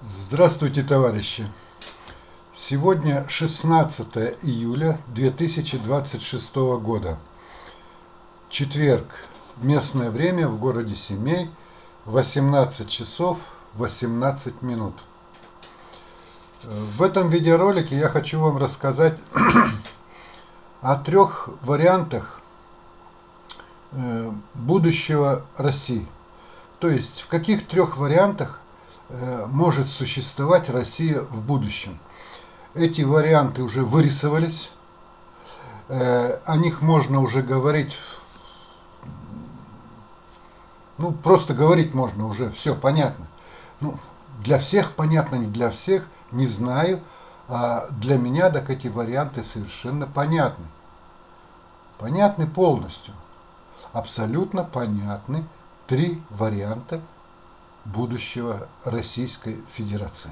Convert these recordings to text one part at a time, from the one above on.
Здравствуйте, товарищи! Сегодня 16 июля 2026 года. Четверг. Местное время в городе Семей. 18 часов 18 минут. В этом видеоролике я хочу вам рассказать о трех вариантах будущего России. То есть, в каких трех вариантах может существовать Россия в будущем. Эти варианты уже вырисовались, о них можно уже говорить, просто говорить можно уже, все понятно. Для всех понятно, не для всех, не знаю, а для меня так эти варианты совершенно понятны. Понятны полностью, абсолютно понятны три варианта будущего Российской Федерации.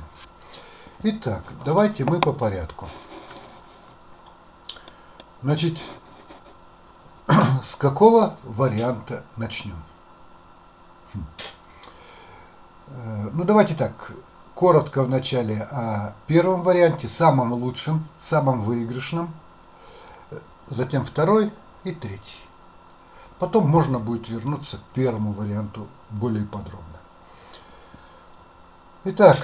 Итак, давайте мы по порядку. Значит, с какого варианта начнем? Давайте так, коротко вначале о первом варианте, самом лучшем, самом выигрышном, затем второй и третий. Потом можно будет вернуться к первому варианту более подробно. Итак,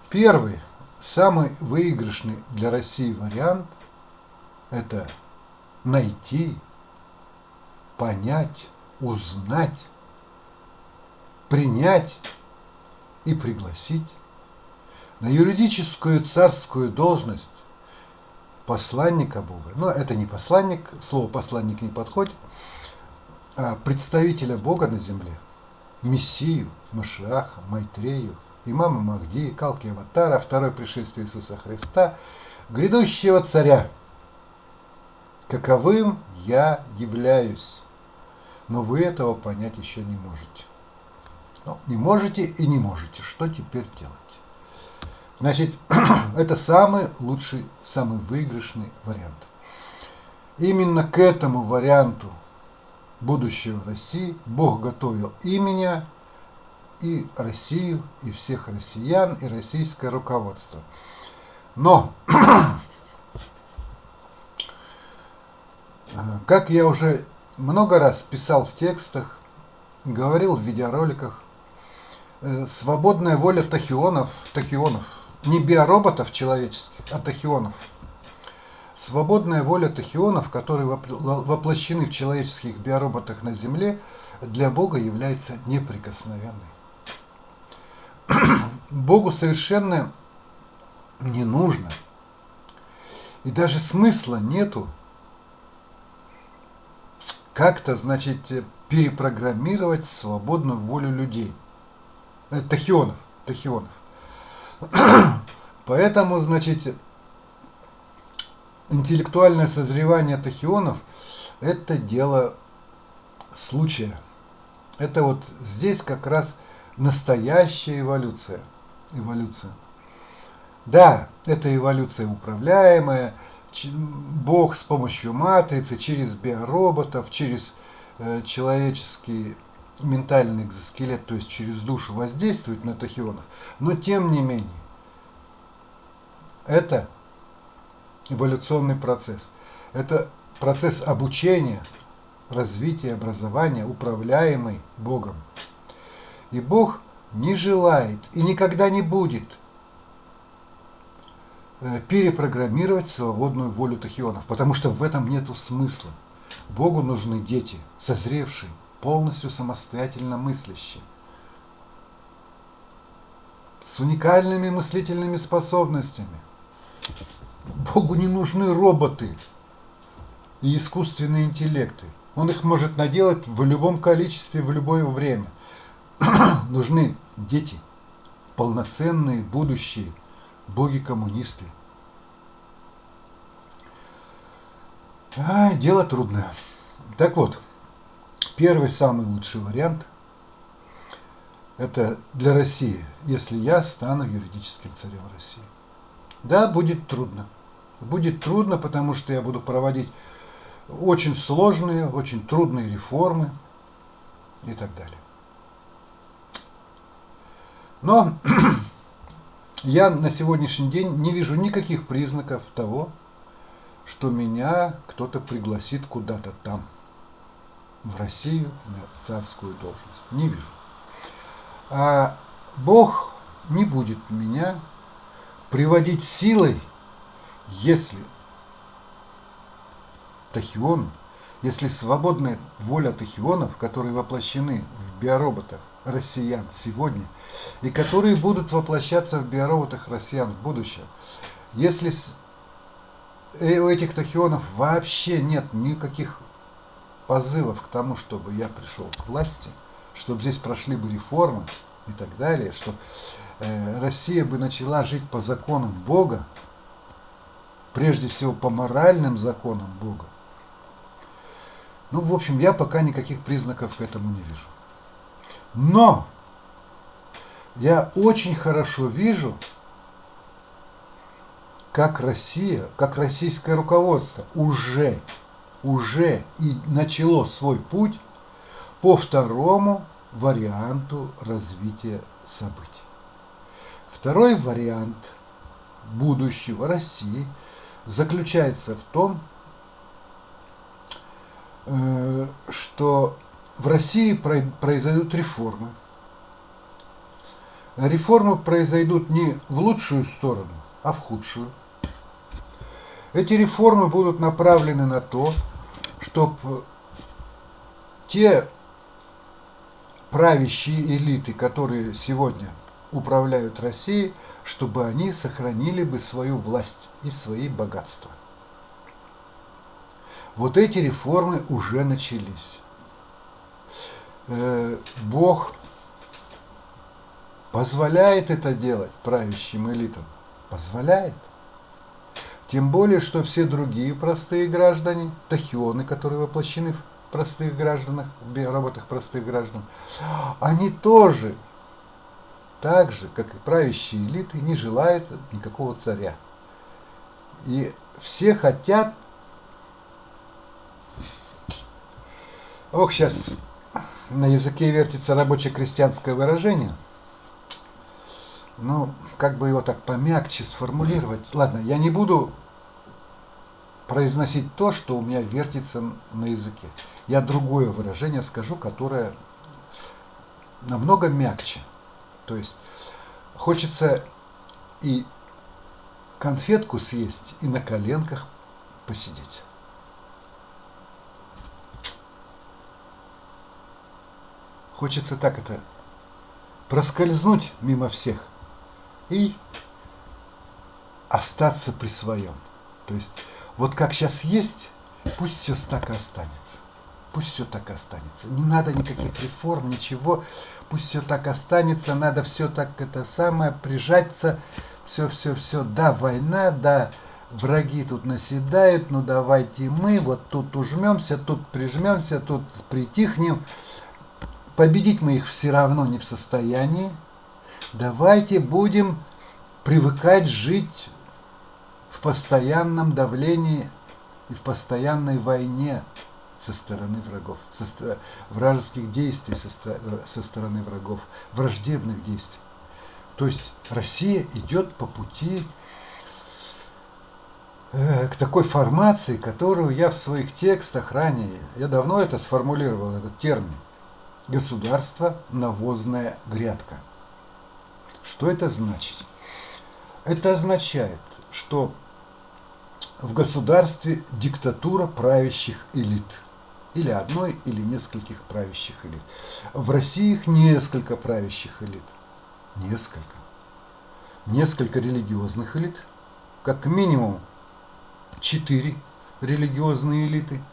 первый, самый выигрышный для России вариант – это найти, понять, узнать, принять и пригласить на юридическую царскую должность посланника Бога. Но это не посланник, слово посланник не подходит, а представителя Бога на земле, Мессию, Машиаха, Майтрею, имама Махди, Калки Аватара, второе пришествие Иисуса Христа, грядущего царя. Каковым я являюсь. Но вы этого понять еще не можете. Не можете и не можете. Что теперь делать? Значит, это самый лучший, самый выигрышный вариант. Именно к этому варианту будущего России Бог готовил и меня, и Россию, и всех россиян, и российское руководство. Но, как я уже много раз писал в текстах, говорил в видеороликах, свободная воля тахионов, не биороботов человеческих, а тахионов, свободная воля тахионов, которые воплощены в человеческих биороботах на Земле, для Бога является неприкосновенной. Богу совершенно не нужно, и даже смысла нету как-то, перепрограммировать свободную волю людей, тахионов. Поэтому, интеллектуальное созревание тахионов – это дело случая. Это вот здесь как раз настоящая эволюция. Да, это эволюция управляемая, Бог с помощью матрицы, через биороботов, через человеческий ментальный экзоскелет, то есть через душу воздействует на тахионов. Но тем не менее, это эволюционный процесс. Это процесс обучения, развития, образования, управляемый Богом. И Бог не желает и никогда не будет перепрограммировать свободную волю тахионов, потому что в этом нету смысла. Богу нужны дети, созревшие, полностью самостоятельно мыслящие, с уникальными мыслительными способностями. Богу не нужны роботы и искусственные интеллекты. Он их может наделать в любом количестве, в любое время. Нужны дети, полноценные, будущие боги-коммунисты. Дело трудное. Так вот, первый самый лучший вариант – это для России, если я стану юридическим царем России. Да, будет трудно. Будет трудно, потому что я буду проводить очень сложные, очень трудные реформы и так далее. Но я на сегодняшний день не вижу никаких признаков того, что меня кто-то пригласит куда-то там, в Россию, на царскую должность. Не вижу. А Бог не будет меня приводить силой, если тахионы, если свободная воля тахионов, которые воплощены в биороботах россиян сегодня, и которые будут воплощаться в биороботах россиян в будущем, если у этих тахионов вообще нет никаких позывов к тому, чтобы я пришел к власти, чтобы здесь прошли бы реформы и так далее, чтобы Россия бы начала жить по законам Бога, прежде всего по моральным законам Бога. Ну, в общем, я пока никаких признаков к этому не вижу. Но я очень хорошо вижу, как Россия, как российское руководство уже и начало свой путь по второму варианту развития событий. Второй вариант будущего России заключается в том, что в России произойдут реформы. Реформы произойдут не в лучшую сторону, а в худшую. Эти реформы будут направлены на то, чтобы те правящие элиты, которые сегодня управляют Россией, чтобы они сохранили бы свою власть и свои богатства. Вот эти реформы уже начались. Бог позволяет это делать правящим элитам. Позволяет. Тем более, что все другие простые граждане, тахионы, которые воплощены в простых гражданах, в биороботах простых граждан, они тоже, так же, как и правящие элиты, не желают никакого царя. И все хотят... Ох, сейчас на языке вертится рабоче-крестьянское выражение. Ну, как бы его так помягче сформулировать. Ладно, я не буду произносить то, что у меня вертится на языке. Я другое выражение скажу, которое намного мягче. То есть хочется и конфетку съесть, и на коленках посидеть. Хочется так это проскользнуть мимо всех и остаться при своем. То есть вот как сейчас есть, пусть все так и останется. Пусть все так и останется. Не надо никаких реформ, ничего. Пусть все так останется. Надо все так это самое прижаться. Все. Да, война, да, враги тут наседают. Ну давайте мы вот тут ужмемся, тут прижмемся, тут притихнем. Победить мы их все равно не в состоянии. Давайте будем привыкать жить в постоянном давлении и в постоянной войне со стороны врагов, вражеских действий со стороны врагов, враждебных действий. То есть Россия идет по пути к такой формации, которую я в своих текстах ранее, я давно это сформулировал, этот термин. Государство – навозная грядка. Что это значит? Это означает, что в государстве диктатура правящих элит. Или одной, или нескольких правящих элит. В России их несколько правящих элит. Несколько. Несколько религиозных элит. Как минимум 4 религиозные элиты.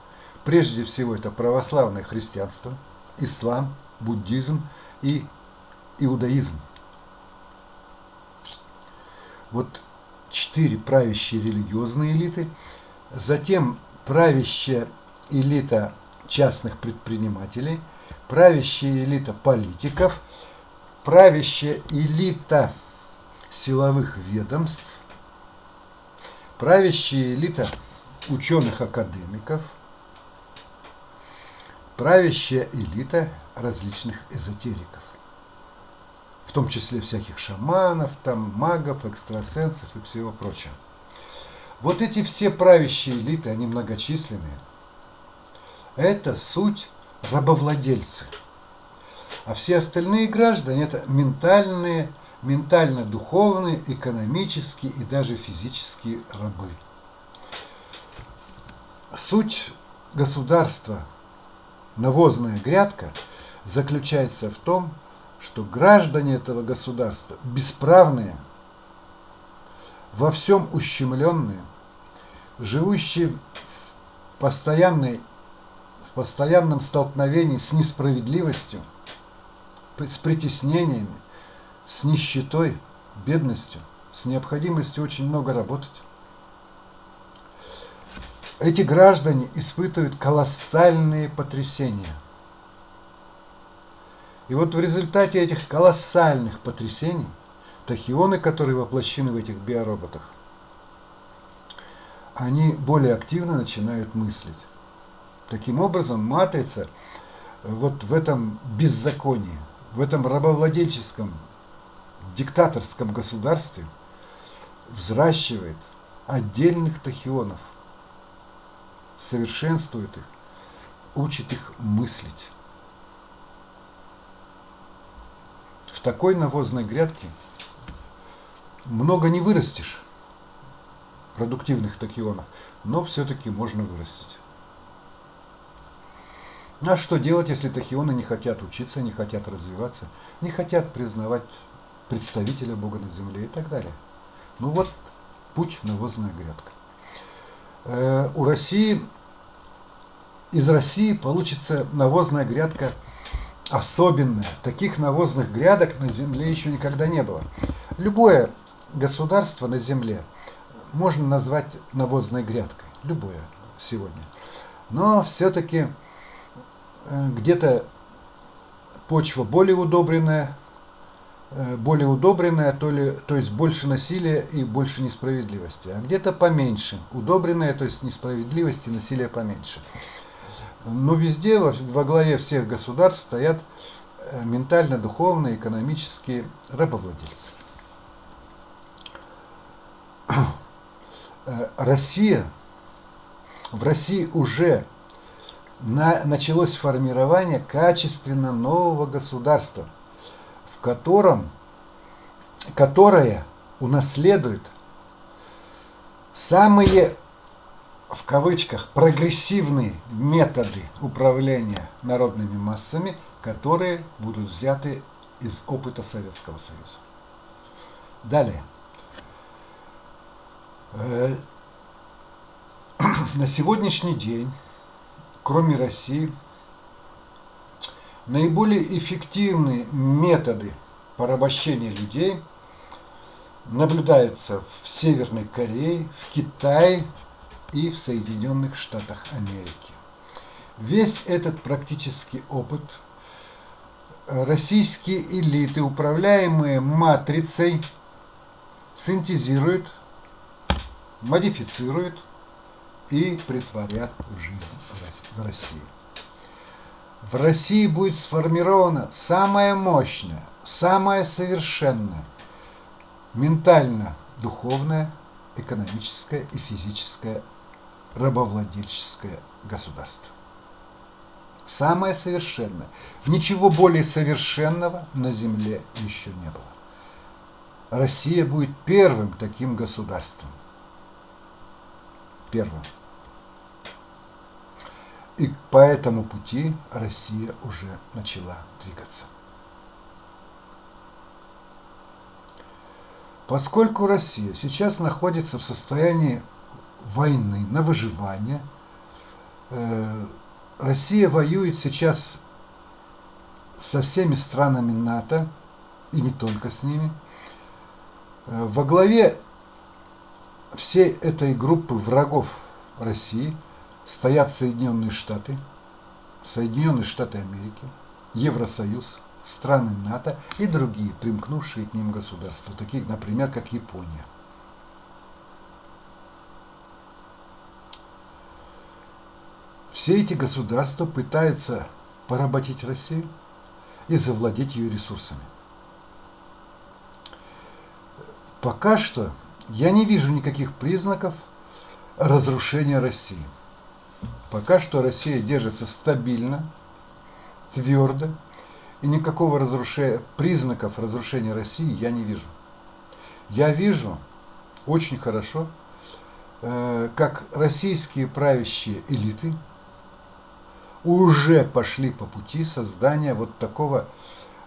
Прежде всего это православное христианство, ислам, буддизм и иудаизм. Вот 4 правящие религиозные элиты, затем правящая элита частных предпринимателей, правящая элита политиков, правящая элита силовых ведомств, правящая элита ученых-академиков, правящая элита различных эзотериков. в том числе всяких шаманов, там, магов, экстрасенсов и всего прочего. Вот эти все правящие элиты, они многочисленные. Это суть рабовладельцы. А все остальные граждане – это ментально-духовные, экономические и даже физические рабы. Суть государства, навозная грядка, заключается в том, что граждане этого государства бесправные, во всем ущемленные, живущие в постоянном столкновении с несправедливостью, с притеснениями, с нищетой, бедностью, с необходимостью очень много работать. Эти граждане испытывают колоссальные потрясения. И вот в результате этих колоссальных потрясений тахионы, которые воплощены в этих биороботах, они более активно начинают мыслить. Таким образом, матрица вот в этом беззаконии, в этом рабовладельческом, диктаторском государстве взращивает отдельных тахионов, совершенствует их, учит их мыслить. В такой навозной грядке много не вырастешь продуктивных тахионов, но все-таки можно вырастить. А что делать, если тахионы не хотят учиться, не хотят развиваться, не хотят признавать представителя Бога на земле и так далее? Ну вот путь навозная грядка. У России, из России получится навозная грядка особенная. Таких навозных грядок на земле еще никогда не было. Любое государство на земле можно назвать навозной грядкой. Любое сегодня. Но все-таки где-то почва более удобренная, то есть больше насилия и больше несправедливости, а где-то поменьше, удобренная, то есть несправедливости и насилия поменьше. Но везде, во главе всех государств стоят ментально-духовные, экономические рабовладельцы. В России уже началось формирование качественно нового государства, которое унаследует самые, в кавычках, прогрессивные методы управления народными массами, которые будут взяты из опыта Советского Союза. Далее. На сегодняшний день, кроме России, наиболее эффективные методы порабощения людей наблюдаются в Северной Корее, в Китае и в Соединенных Штатах Америки. Весь этот практический опыт российские элиты, управляемые матрицей, синтезируют, модифицируют и притворят в жизнь в России. В России будет сформирована самая мощная, самая совершенная ментально-духовное, экономическое и физическое рабовладельческое государство. Самое совершенное. Ничего более совершенного на земле еще не было. Россия будет первым таким государством. Первым. И по этому пути Россия уже начала двигаться. Поскольку Россия сейчас находится в состоянии войны, на выживание, Россия воюет сейчас со всеми странами НАТО, и не только с ними. Во главе всей этой группы врагов России стоят Соединенные Штаты Америки, Евросоюз, страны НАТО и другие примкнувшие к ним государства, такие, например, как Япония. Все эти государства пытаются поработить Россию и завладеть ее ресурсами. Пока что я не вижу никаких признаков разрушения России. Пока что Россия держится стабильно, твердо, и никакого признаков разрушения России я не вижу. Я вижу очень хорошо, как российские правящие элиты уже пошли по пути создания вот такого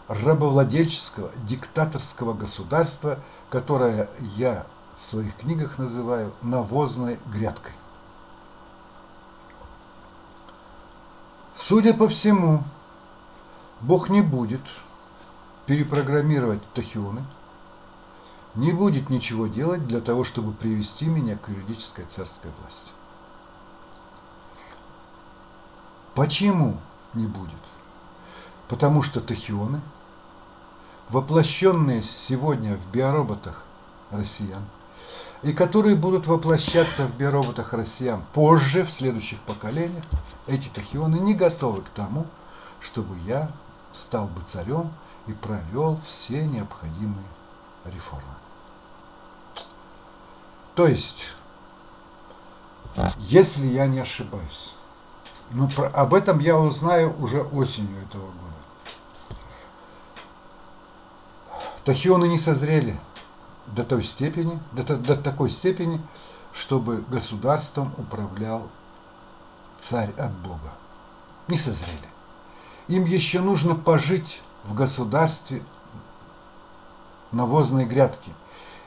рабовладельческого, диктаторского государства, которое я в своих книгах называю навозной грядкой. Судя по всему, Бог не будет перепрограммировать тахионы, не будет ничего делать для того, чтобы привести меня к юридической царской власти. Почему не будет? Потому что тахионы, воплощенные сегодня в биороботах россиян, и которые будут воплощаться в биороботах россиян позже, в следующих поколениях, эти тахионы не готовы к тому, чтобы я стал бы царем и провел все необходимые реформы. То есть, если я не ошибаюсь, но об этом я узнаю уже осенью этого года. Тахионы не созрели до такой степени, чтобы государством управлял царь от Бога. Не созрели. Им еще нужно пожить в государстве навозной грядки.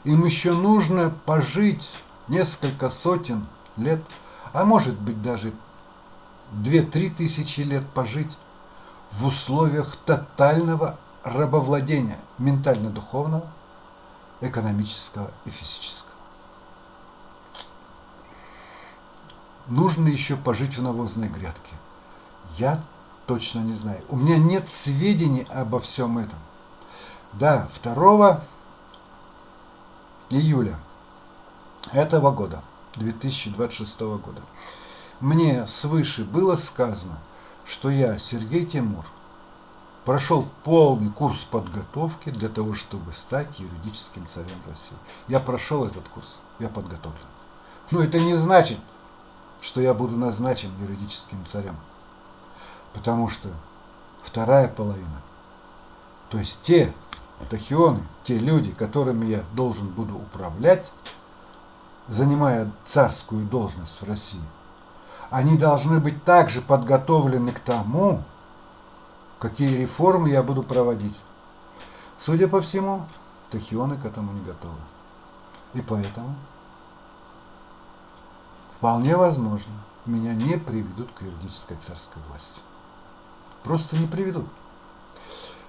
Им еще нужно пожить несколько сотен лет, а может быть даже 2-3 тысячи лет пожить в условиях тотального рабовладения ментально-духовного, экономического и физического. Нужно еще пожить в навозной грядке. Я точно не знаю. У меня нет сведений обо всем этом. Да, 2 июля этого года, 2026 года, мне свыше было сказано, что я, Сергей Тимур, прошел полный курс подготовки для того, чтобы стать юридическим царем России. Я прошел этот курс, я подготовлен. Но это не значит, что я буду назначен юридическим царем. Потому что вторая половина, то есть те тахионы, те люди, которыми я должен буду управлять, занимая царскую должность в России, они должны быть также подготовлены к тому, какие реформы я буду проводить. Судя по всему, тахионы к этому не готовы. И поэтому вполне возможно, меня не приведут к юридической царской власти. Просто не приведут.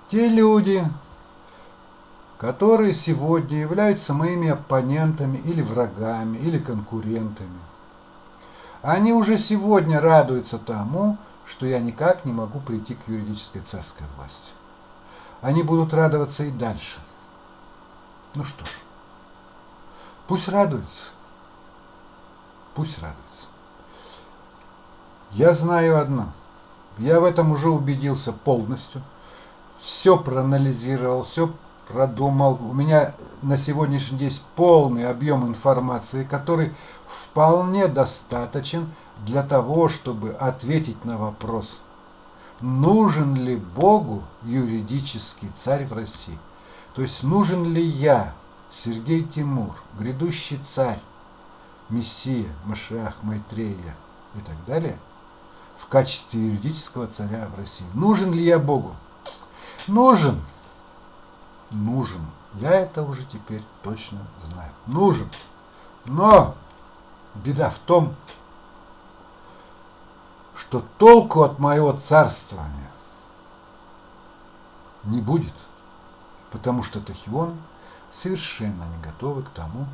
Те люди, которые сегодня являются моими оппонентами или врагами, или конкурентами, они уже сегодня радуются тому, что я никак не могу прийти к юридической царской власти. Они будут радоваться и дальше. Ну что ж, пусть радуются. Пусть радуются. Я знаю одно. Я в этом уже убедился полностью. Все проанализировал, все продумал. У меня на сегодняшний день есть полный объем информации, который вполне достаточен для того, чтобы ответить на вопрос, нужен ли Богу юридический царь в России. То есть нужен ли я, Сергей Тимур, грядущий царь, Мессия, Машиах, Майтрея и так далее, в качестве юридического царя в России. Нужен ли я Богу? Нужен. Нужен. Я это уже теперь точно знаю. Нужен. Но беда в том, что толку от моего царствования не будет, потому что тахионы совершенно не готовы к тому,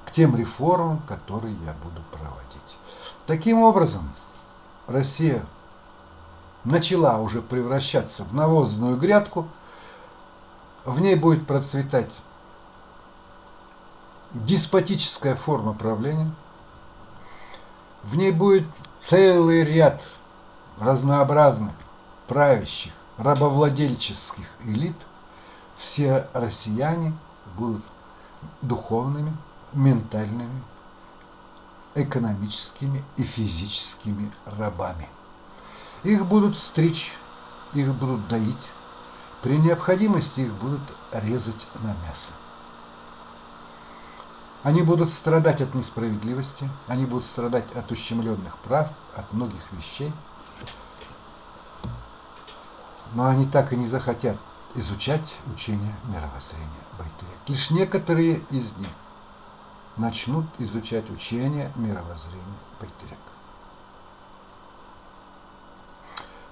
к тем реформам, которые я буду проводить. Таким образом, Россия начала уже превращаться в навозную грядку, в ней будет процветать деспотическая форма правления, в ней будет целый ряд разнообразных правящих, рабовладельческих элит. Все россияне будут духовными, ментальными, экономическими и физическими рабами. Их будут стричь, их будут доить, при необходимости их будут резать на мясо. Они будут страдать от несправедливости, они будут страдать от ущемленных прав, от многих вещей. Но они так и не захотят изучать учение мировоззрения Байтерек. Лишь некоторые из них начнут изучать учение мировоззрения Байтерек.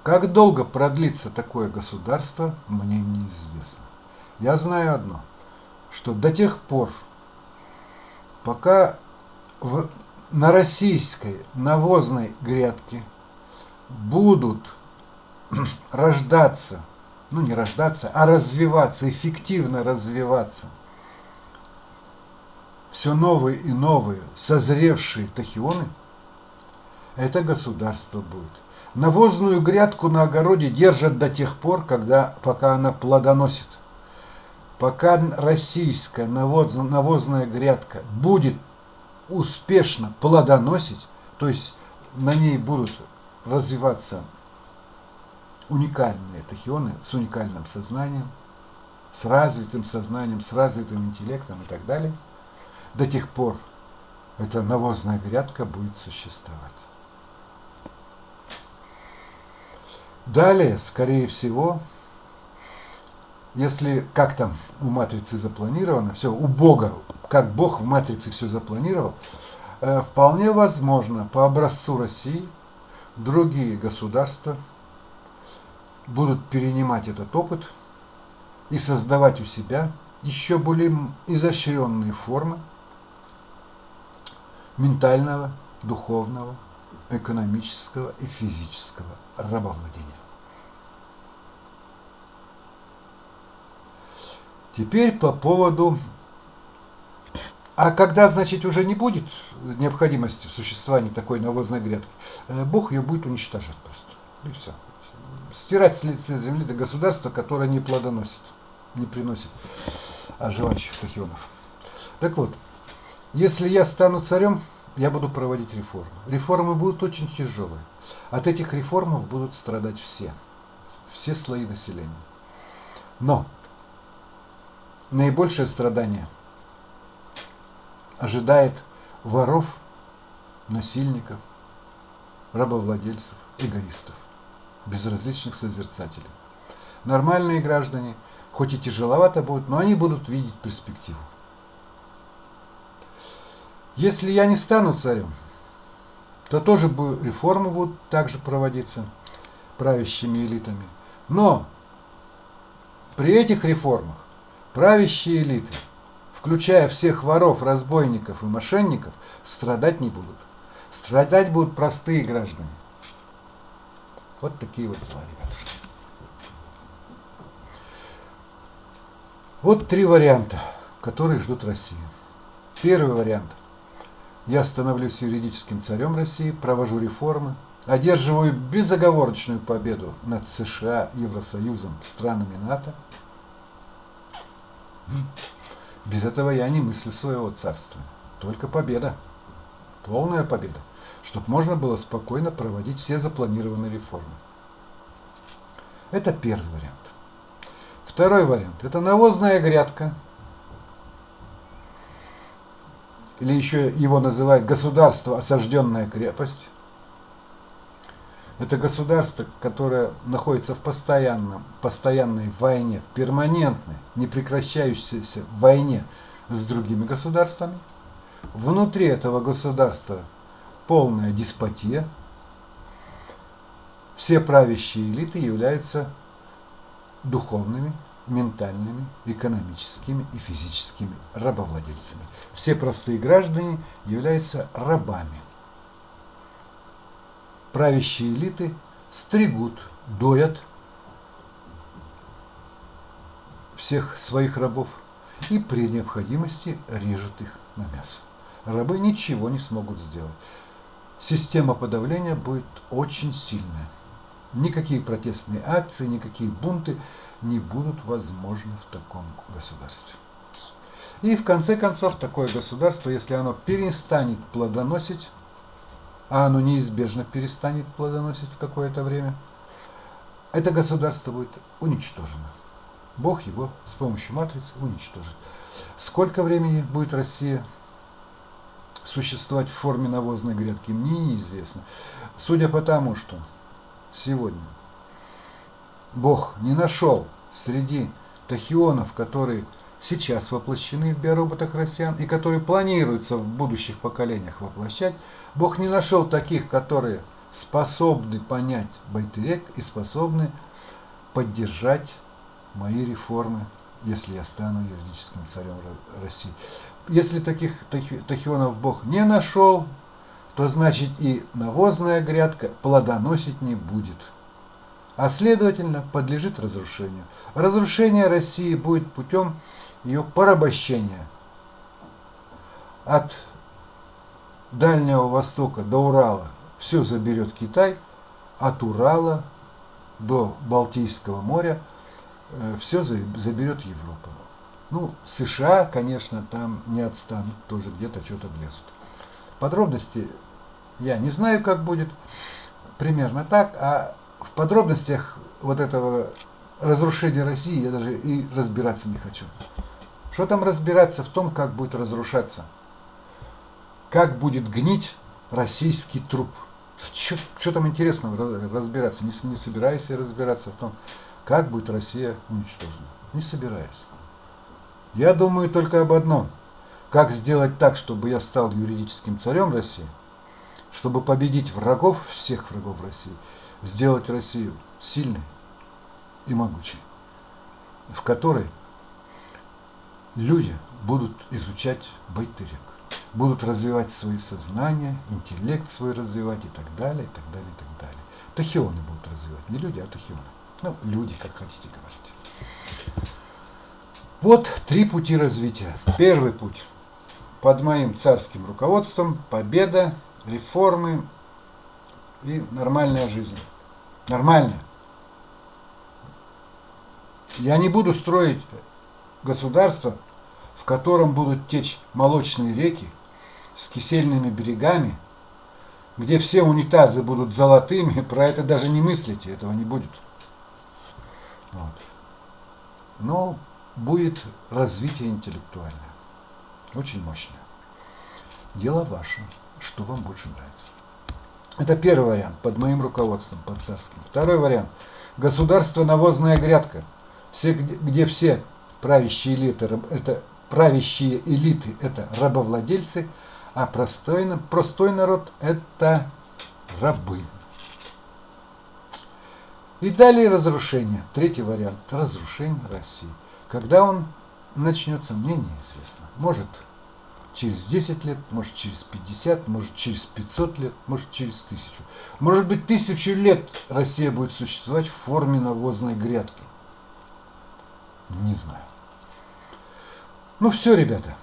Как долго продлится такое государство, мне неизвестно. Я знаю одно, что до тех пор, пока на российской навозной грядке будут рождаться, ну не рождаться, а развиваться, эффективно развиваться все новые и новые созревшие тахионы, это государство будет. Навозную грядку на огороде держат до тех пор, пока она плодоносит. Пока российская навозная грядка будет успешно плодоносить, то есть на ней будут развиваться уникальные тахионы с уникальным сознанием, с развитым интеллектом и так далее, до тех пор эта навозная грядка будет существовать. Далее, скорее всего, если как там у матрицы запланировано, все, у Бога, как Бог в матрице все запланировал, вполне возможно, по образцу России, другие государства будут перенимать этот опыт и создавать у себя еще более изощренные формы ментального, духовного, экономического и физического рабовладения. Теперь по поводу... А когда, значит, уже не будет необходимости в существовании такой навозной грядки, Бог ее будет уничтожать просто. И все. Стирать с лица земли до государства, которое не плодоносит, не приносит оживающих тахионов. Так вот, если я стану царем, я буду проводить реформы. Реформы будут очень тяжелые. От этих реформов будут страдать все слои населения. Но наибольшее страдание ожидает воров, насильников, рабовладельцев, эгоистов, безразличных созерцателей. Нормальные граждане, хоть и тяжеловато будут, но они будут видеть перспективу. Если я не стану царем, то тоже реформы будут также проводиться правящими элитами. Но при этих реформах правящие элиты, включая всех воров, разбойников и мошенников, страдать не будут. Страдать будут простые граждане. Вот такие вот дела, ребятушки. Вот три варианта, которые ждут России. Первый вариант. Я становлюсь юридическим царем России, провожу реформы, одерживаю безоговорочную победу над США, Евросоюзом, странами НАТО. Без этого я не мыслю своего царства. Только победа. Полная победа. Чтобы можно было спокойно проводить все запланированные реформы. Это первый вариант. Второй вариант. Это навозная грядка. Или еще его называют государство осажденная крепость. Это государство, которое находится в постоянной войне, в перманентной, непрекращающейся войне с другими государствами. Внутри этого государства полная деспотия. Все правящие элиты являются духовными, ментальными, экономическими и физическими рабовладельцами. Все простые граждане являются рабами. Правящие элиты стригут, доят всех своих рабов и при необходимости режут их на мясо. Рабы ничего не смогут сделать. Система подавления будет очень сильная. Никакие протестные акции, никакие бунты не будут возможны в таком государстве. И в конце концов, такое государство, если оно перестанет плодоносить, а оно неизбежно перестанет плодоносить в какое-то время, это государство будет уничтожено. Бог его с помощью матрицы уничтожит. Сколько времени будет Россия существовать в форме навозной грядки, мне неизвестно. Судя по тому, что сегодня Бог не нашел среди тахионов, которые сейчас воплощены в биороботах россиян и которые планируются в будущих поколениях воплощать, Бог не нашел таких, которые способны понять Байтерек и способны поддержать мои реформы, если я стану юридическим царем России. Если таких тахионов Бог не нашел, то значит и навозная грядка плодоносить не будет. А следовательно, подлежит разрушению. Разрушение России будет путем ее порабощения. От Дальнего Востока до Урала все заберет Китай, от Урала до Балтийского моря все заберет Европа. Ну, США, конечно, там не отстанут, тоже где-то что-то влезут. Подробности я не знаю, как будет, примерно так, а в подробностях вот этого разрушения России я даже и разбираться не хочу. Что там разбираться в том, как будет разрушаться, как будет гнить российский труп. Что там интересного разбираться? Не собираюсь я разбираться в том, как будет Россия уничтожена. Не собираюсь. Я думаю только об одном. Как сделать так, чтобы я стал юридическим царем России, чтобы победить врагов, всех врагов России, сделать Россию сильной и могучей, в которой люди будут изучать Байтерек, будут развивать свои сознания, интеллект свой развивать и так далее, и так далее, и так далее. Тахионы будут развивать, не люди, а тахионы. Ну, люди, как хотите говорить. Вот 3 пути развития. Первый путь. Под моим царским руководством победа, реформы и нормальная жизнь. Нормальная. Я не буду строить государство, в котором будут течь молочные реки с кисельными берегами, где все унитазы будут золотыми. Про это даже не мыслите, этого не будет. Вот. Но будет развитие интеллектуальное. Очень мощное. Дело ваше, что вам больше нравится. Это первый вариант, под моим руководством, под царским. Второй вариант. Государство навозная грядка. Где все правящие элиты это рабовладельцы, а простой народ это рабы. И далее разрушение. Третий вариант. Разрушение России. Когда он начнется, мне неизвестно. Может через 10 лет, может через 50, может через 500 лет, может через 1000. Может быть 1000 лет Россия будет существовать в форме навозной грядки. Не знаю. Ну все, ребята.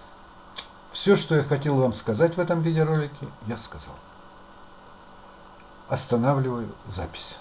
Все, что я хотел вам сказать в этом видеоролике, я сказал. Останавливаю запись.